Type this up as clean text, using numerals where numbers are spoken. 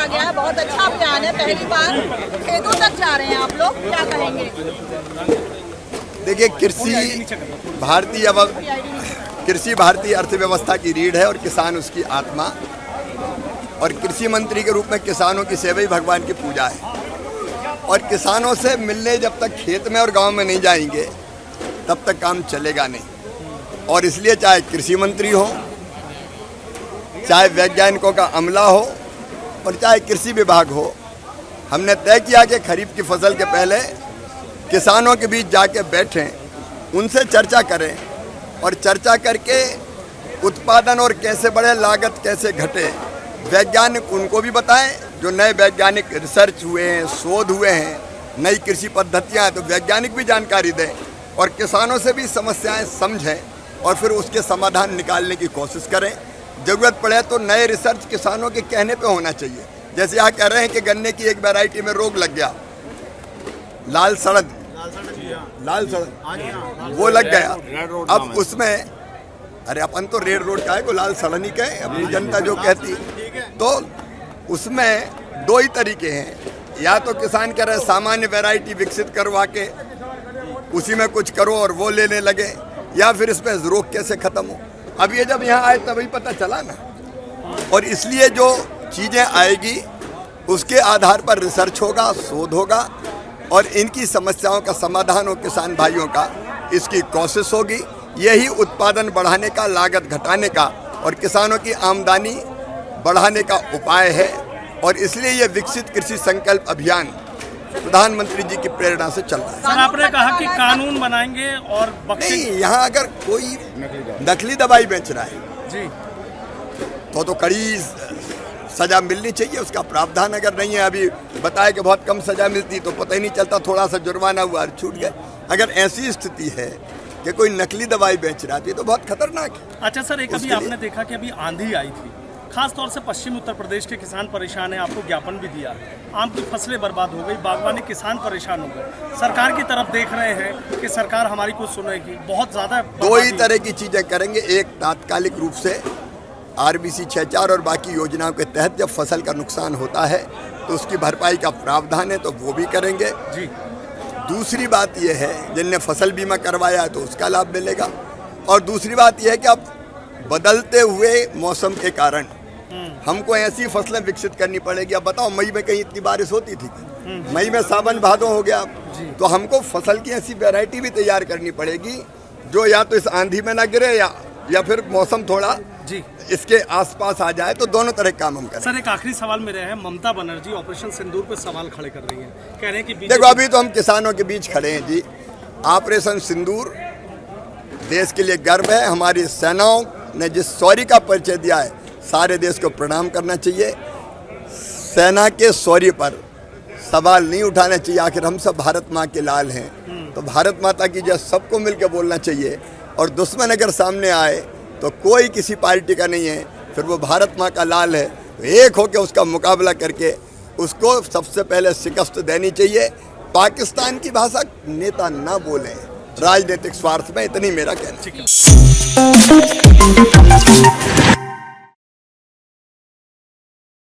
किया गया है, बहुत अच्छा अभियान है। पहली बार खेतों तक जा रहे हैं आप लोग, क्या कहेंगे? देखिए, कृषि भारतीय अर्थव्यवस्था की रीढ़ है और किसान उसकी आत्मा। और कृषि मंत्री के रूप में किसानों की सेवा ही भगवान की पूजा है। और किसानों से मिलने जब तक खेत में और गांव में नहीं जाएंगे तब तक काम चलेगा नहीं। और इसलिए चाहे कृषि मंत्री हो, चाहे वैज्ञानिकों का अमला हो और चाहे कृषि विभाग हो, हमने तय किया कि खरीफ की फसल के पहले किसानों के बीच जाके बैठें, उनसे चर्चा करें और चर्चा करके उत्पादन और कैसे बढ़े, लागत कैसे घटे, वैज्ञानिक उनको भी बताएं। जो नए वैज्ञानिक रिसर्च हुए हैं, शोध हुए हैं, नई कृषि पद्धतियां हैं, तो वैज्ञानिक भी जानकारी दें और किसानों से भी समस्याएं समझें और फिर उसके समाधान निकालने की कोशिश करें। ज़रूरत पड़े तो नए रिसर्च किसानों के कहने पे होना चाहिए। जैसे यहाँ कह रहे हैं कि गन्ने की एक वैरायटी में रोग लग गया, लाल सड़न, वो लग गया। अब उसमें अरे अपन तो रेड रोड का है को लाल सड़न ही कहे, अपनी जनता जो कहती। तो उसमें दो ही तरीके हैं, या तो किसान कह रहे सामान्य वैरायटी विकसित करवा के उसी में कुछ करो और वो लेने लगे, या फिर इसमें रोग कैसे खत्म हो। अब ये जब यहाँ आए तभी पता चला ना। और इसलिए जो चीज़ें आएगी उसके आधार पर रिसर्च होगा, शोध होगा और इनकी समस्याओं का समाधान हो किसान भाइयों का, इसकी कोशिश होगी। यही उत्पादन बढ़ाने का, लागत घटाने का और किसानों की आमदनी बढ़ाने का उपाय है। और इसलिए ये विकसित कृषि संकल्प अभियान प्रधानमंत्री जी की प्रेरणा से चल रहा है। सर, आपने कहा कि कानून बनाएंगे और नहीं, यहाँ अगर कोई नकली दवाई बेच रहा है जी तो कड़ी सजा मिलनी चाहिए। उसका प्रावधान अगर नहीं है, अभी बताया कि बहुत कम सजा मिलती तो पता ही नहीं चलता, थोड़ा सा जुर्माना हुआ और छूट गए। अगर ऐसी स्थिति है कि कोई नकली दवाई बेच रहा थी तो बहुत खतरनाक है। अच्छा सर, एक अभी आपने देखा कि अभी आंधी आई थी, खास तौर से पश्चिम उत्तर प्रदेश के किसान परेशान हैं, आपको ज्ञापन भी दिया। आम की फसलें बर्बाद हो गई, बागवानी किसान परेशान हो गए। सरकार की तरफ देख रहे हैं कि सरकार हमारी कुछ सुनेगी, बहुत ज़्यादा। दो ही तरह की चीज़ें करेंगे, एक तात्कालिक रूप से RBC 6.4 और बाकी योजनाओं के तहत जब फसल का नुकसान होता है तो उसकी भरपाई का प्रावधान है, तो वो भी करेंगे जी। दूसरी बात यह है, जिनने फसल बीमा करवाया है तो उसका लाभ मिलेगा। और दूसरी बात यह है कि अब बदलते हुए मौसम के कारण हमको ऐसी फसलें विकसित करनी पड़ेगी। अब बताओ, मई में कहीं इतनी बारिश होती थी? मई में सावन भादो हो गया, तो हमको फसल की ऐसी वैरायटी भी तैयार करनी पड़ेगी जो या तो इस आंधी में ना गिरे या फिर मौसम थोड़ा जी इसके आसपास आ जाए, तो दोनों तरह काम हम करें। सर, एक आखिरी सवाल मेरे है, ममता बनर्जी ऑपरेशन सिंदूर पे सवाल खड़े कर रही हैं, कह रहे हैं कि देखो, अभी तो हम किसानों के बीच खड़े हैं जी। ऑपरेशन सिंदूर देश के लिए गर्व है। हमारी सेनाओं ने जिस शौर्य का परिचय दिया है, सारे देश को प्रणाम करना चाहिए। सेना के शौर्य पर सवाल नहीं उठाना चाहिए। आखिर हम सब भारत माँ के लाल हैं, तो भारत माता की जय सबको मिलकर बोलना चाहिए। और दुश्मन अगर सामने आए तो कोई किसी पार्टी का नहीं है, फिर वो भारत माँ का लाल है। तो एक होकर उसका मुकाबला करके उसको सबसे पहले शिकस्त देनी चाहिए। पाकिस्तान की भाषा नेता ना बोलें राजनीतिक स्वार्थ में, इतनी मेरा कहना है।